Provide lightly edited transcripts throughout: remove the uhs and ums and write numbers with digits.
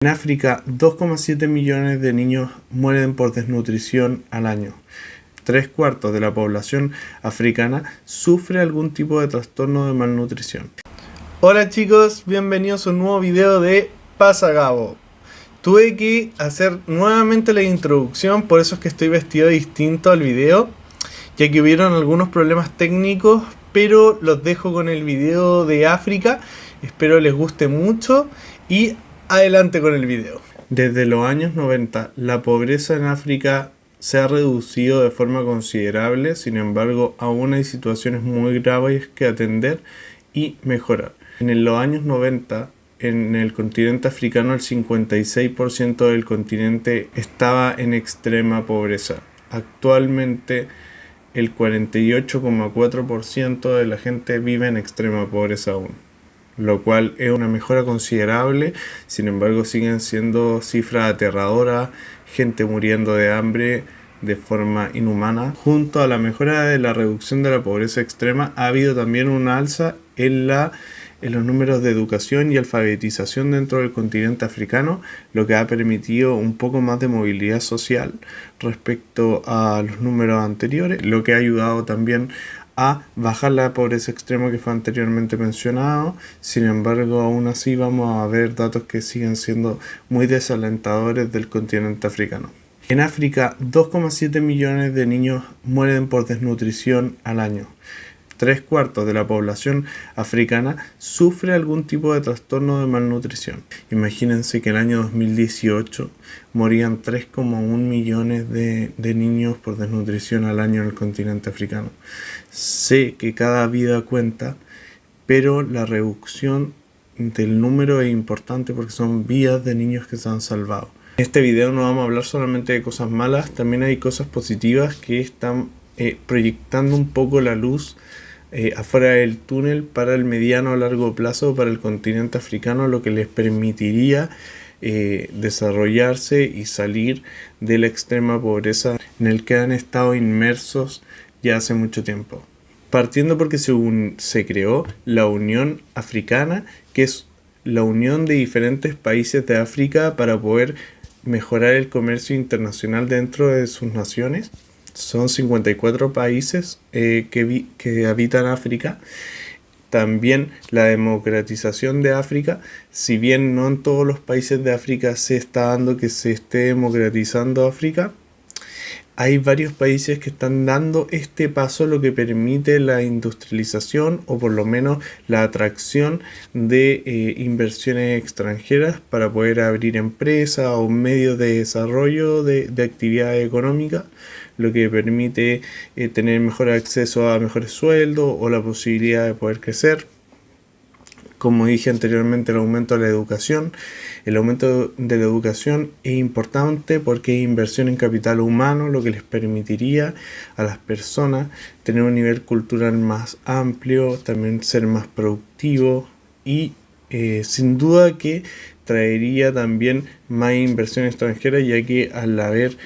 En África, 2,7 millones de niños mueren por desnutrición al año. 3/4 de la población africana sufre algún tipo de trastorno de malnutrición. Hola chicos, bienvenidos a un nuevo video de Pasa Gabo. Tuve que hacer nuevamente la introducción, por eso es que estoy vestido distinto al video, ya que hubieron algunos problemas técnicos, pero los dejo con el video de África. Espero les guste mucho y adelante con el video. Desde los años 90, la pobreza en África se ha reducido de forma considerable, sin embargo, aún hay situaciones muy graves que atender y mejorar. En los años 90, en el continente africano, el 56% del continente estaba en extrema pobreza. Actualmente, el 48,4% de la gente vive en extrema pobreza aún, lo cual es una mejora considerable. Sin embargo, siguen siendo cifras aterradoras, gente muriendo de hambre de forma inhumana. Junto a la mejora de la reducción de la pobreza extrema, ha habido también una alza en los números de educación y alfabetización dentro del continente africano, lo que ha permitido un poco más de movilidad social respecto a los números anteriores, lo que ha ayudado también a bajar la pobreza extrema que fue anteriormente mencionado. Sin embargo, aún así vamos a ver datos que siguen siendo muy desalentadores del continente africano. En África, 2,7 millones de niños mueren por desnutrición al año. 3/4 de la población africana sufre algún tipo de trastorno de malnutrición. Imagínense que en el año 2018 morían 3,1 millones de niños por desnutrición al año en el continente africano. Sé que cada vida cuenta, pero la reducción del número es importante porque son vidas de niños que se han salvado. En este video no vamos a hablar solamente de cosas malas, también hay cosas positivas que están proyectando un poco la luz afuera del túnel para el mediano a largo plazo para el continente africano, lo que les permitiría desarrollarse y salir de la extrema pobreza en el que han estado inmersos ya hace mucho tiempo. Partiendo porque se creó la Unión Africana, que es la unión de diferentes países de África para poder mejorar el comercio internacional dentro de sus naciones. Son 54 países que habitan África. También la democratización de África, si bien no en todos los países de África se está dando que se esté democratizando África, hay varios países que están dando este paso, lo que permite la industrialización o por lo menos la atracción de inversiones extranjeras para poder abrir empresas o medios de desarrollo de actividades económicas, lo que permite tener mejor acceso a mejores sueldos o la posibilidad de poder crecer. Como dije anteriormente, el aumento de la educación. El aumento de la educación es importante porque es inversión en capital humano, lo que les permitiría a las personas tener un nivel cultural más amplio, también ser más productivo y sin duda que traería también más inversión extranjera, ya que al haber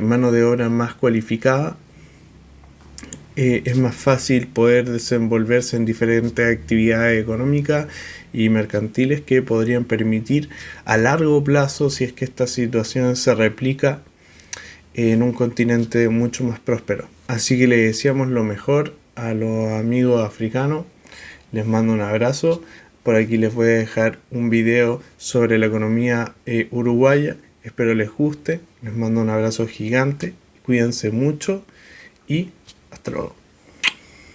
mano de obra más cualificada, es más fácil poder desenvolverse en diferentes actividades económicas y mercantiles que podrían permitir a largo plazo, si es que esta situación se replica, en un continente mucho más próspero. Así que le deseamos lo mejor a los amigos africanos. Les mando un abrazo. Por aquí les voy a dejar un video sobre la economía uruguaya. Espero les guste. Les mando un abrazo gigante. Cuídense mucho y hasta luego.